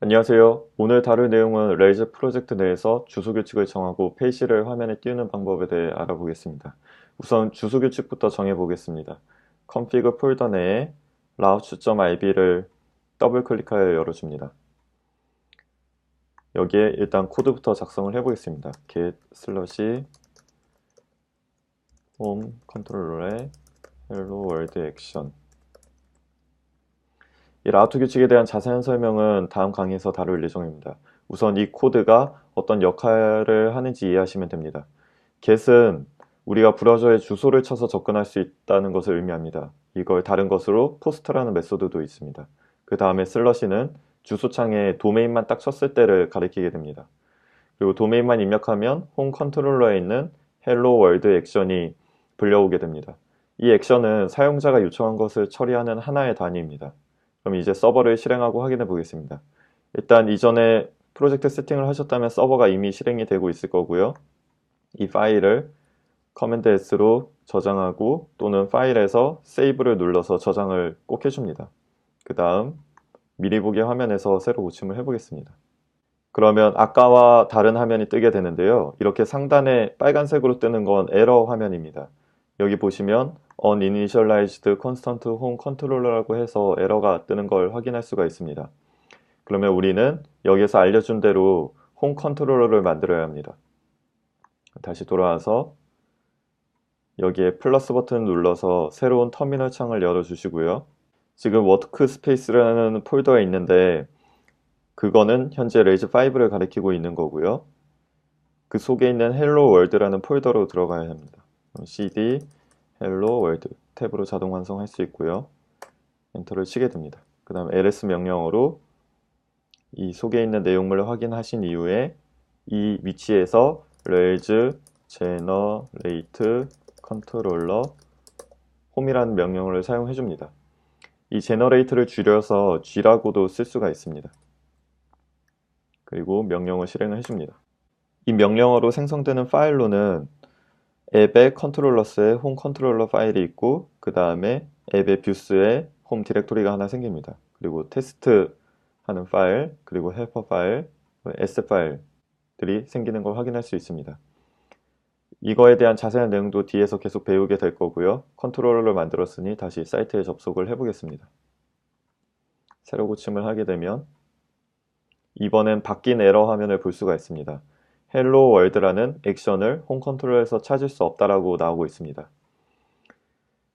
안녕하세요. 오늘 다룰 내용은 레이즈 프로젝트 내에서 주소 규칙을 정하고 페이지를 화면에 띄우는 방법에 대해 알아보겠습니다. 우선 주소 규칙부터 정해 보겠습니다. config 폴더 내에 routes.ib를 더블 클릭하여 열어줍니다. 여기에 일단 코드부터 작성을 해보겠습니다. get 슬러시 home 컨트롤러의 hello world action. 이 라우트 규칙에 대한 자세한 설명은 다음 강의에서 다룰 예정입니다. 우선 이 코드가 어떤 역할을 하는지 이해하시면 됩니다. get은 우리가 브라우저에 주소를 쳐서 접근할 수 있다는 것을 의미합니다. 이걸 다른 것으로 post라는 메소드도 있습니다. 그 다음에 슬러시는 주소창에 도메인만 딱 쳤을 때를 가리키게 됩니다. 그리고 도메인만 입력하면 홈 컨트롤러에 있는 hello world 액션이 불려오게 됩니다. 이 액션은 사용자가 요청한 것을 처리하는 하나의 단위입니다. 그럼 이제 서버를 실행하고 확인해 보겠습니다. 일단 이전에 프로젝트 세팅을 하셨다면 서버가 이미 실행이 되고 있을 거고요. 이 파일을 커맨드 S로 저장하고 또는 파일에서 세이브를 눌러서 저장을 꼭 해줍니다. 그 다음 미리 보기 화면에서 새로 고침을 해보겠습니다. 그러면 아까와 다른 화면이 뜨게 되는데요. 이렇게 상단에 빨간색으로 뜨는 건 에러 화면입니다. 여기 보시면 uninitialized constant home controller라고 해서 에러가 뜨는 걸 확인할 수가 있습니다. 그러면 우리는 여기서 알려준 대로 홈 컨트롤러를 만들어야 합니다. 다시 돌아와서 여기에 플러스 버튼 눌러서 새로운 터미널 창을 열어주시고요. 지금 워크스페이스라는 폴더에 있는데 그거는 현재 레이즈5를 가리키고 있는 거고요. 그 속에 있는 헬로 월드라는 폴더로 들어가야 합니다. cd 헬로 월드 탭으로 자동 완성할 수 있고요. 엔터를 치게 됩니다. 그 다음 ls 명령어로 이 속에 있는 내용물을 확인하신 이후에 이 위치에서 rails generate controller home이라는 명령어를 사용해 줍니다. 이 generate를 줄여서 g라고도 쓸 수가 있습니다. 그리고 명령어 실행을 해줍니다. 이 명령어로 생성되는 파일로는 앱의 컨트롤러스에 홈 컨트롤러 파일이 있고 그 다음에 앱의 뷰스에 홈 디렉토리가 하나 생깁니다. 그리고 테스트 하는 파일, 그리고 헬퍼 파일, S 파일들이 생기는 걸 확인할 수 있습니다. 이거에 대한 자세한 내용도 뒤에서 계속 배우게 될 거고요. 컨트롤러를 만들었으니 다시 사이트에 접속을 해보겠습니다. 새로 고침을 하게 되면 이번엔 바뀐 에러 화면을 볼 수가 있습니다. 헬로 월드라는 액션을 홈 컨트롤에서 찾을 수 없다라고 나오고 있습니다.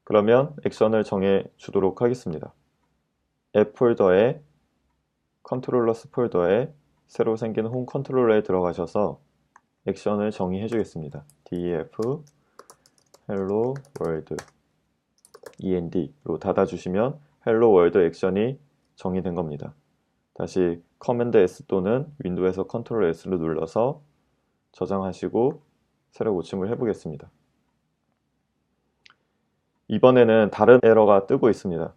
그러면 액션을 정해 주도록 하겠습니다. 앱 폴더에 컨트롤러스 폴더에 새로 생긴 홈 컨트롤러에 들어가셔서 액션을 정의해 주겠습니다. def hello world end로 닫아주시면 hello world 액션이 정의된 겁니다. 다시 커맨드 S 또는 윈도우에서 컨트롤 S를 눌러서 저장하시고 새로 고침을 해보겠습니다. 이번에는 다른 에러가 뜨고 있습니다.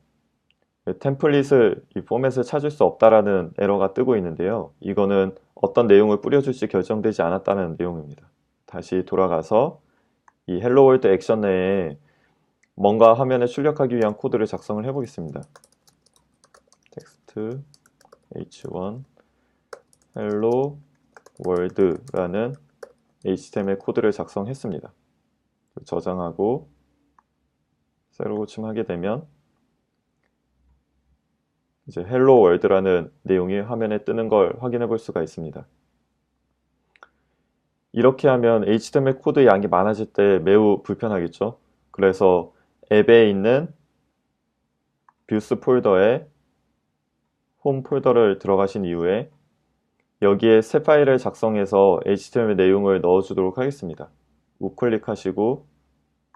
템플릿을 이 포맷을 찾을 수 없다라는 에러가 뜨고 있는데요. 이거는 어떤 내용을 뿌려줄지 결정되지 않았다는 내용입니다. 다시 돌아가서 이 헬로 월드 액션 내에 뭔가 화면에 출력하기 위한 코드를 작성을 해보겠습니다. 텍스트 h1 hello world라는 HTML 코드를 작성했습니다. 저장하고 새로 고침하게 되면 이제 헬로 월드라는 내용이 화면에 뜨는 걸 확인해 볼 수가 있습니다. 이렇게 하면 HTML 코드 양이 많아질 때 매우 불편하겠죠. 그래서 앱에 있는 뷰스 폴더에 홈 폴더를 들어가신 이후에 여기에 새 파일을 작성해서 HTML 내용을 넣어주도록 하겠습니다. 우클릭하시고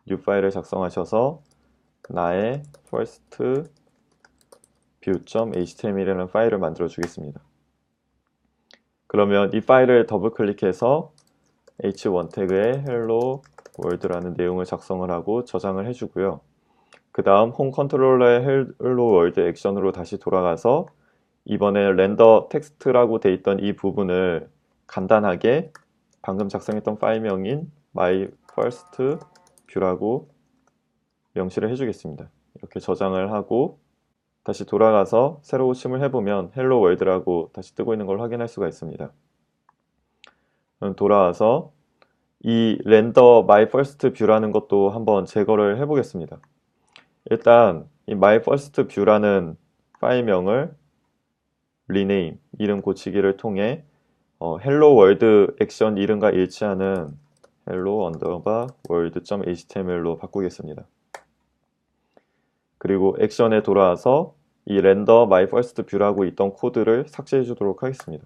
new 파일을 작성하셔서 나의 first view.html이라는 파일을 만들어 주겠습니다. 그러면 이 파일을 더블 클릭해서 h1 태그에 hello world라는 내용을 작성을 하고 저장을 해주고요. 그 다음 홈 컨트롤러의 hello world 액션으로 다시 돌아가서 이번에 렌더 텍스트라고 돼 있던 이 부분을 간단하게 방금 작성했던 파일명인 my first view라고 명시를 해주겠습니다. 이렇게 저장을 하고 다시 돌아가서 새로 호침을 해보면 헬로 월드라고 다시 뜨고 있는 걸 확인할 수가 있습니다. 돌아와서 이 렌더 my first view라는 것도 한번 제거를 해보겠습니다. 일단 이 my first view라는 파일명을 rename, 이름 고치기를 통해 hello world 액션 이름과 일치하는 hello world.html로 바꾸겠습니다. 그리고 액션에 돌아와서 이 render my first view라고 있던 코드를 삭제해 주도록 하겠습니다.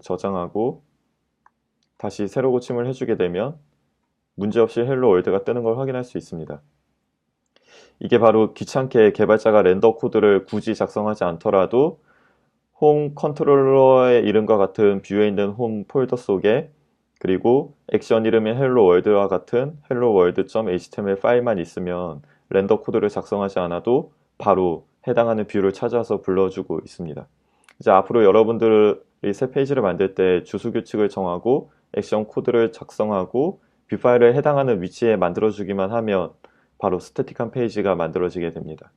저장하고 다시 새로 고침을 해주게 되면 문제없이 헬로 월드가 뜨는 걸 확인할 수 있습니다. 이게 바로 귀찮게 개발자가 렌더 코드를 굳이 작성하지 않더라도 홈 컨트롤러의 이름과 같은 뷰에 있는 홈 폴더 속에 그리고 액션 이름의 헬로 월드와 같은 hello world.html 파일만 있으면 렌더 코드를 작성하지 않아도 바로 해당하는 뷰를 찾아서 불러주고 있습니다. 이제 앞으로 여러분들이 새 페이지를 만들 때 주소 규칙을 정하고 액션 코드를 작성하고 뷰 파일을 해당하는 위치에 만들어주기만 하면 바로 스태틱한 페이지가 만들어지게 됩니다.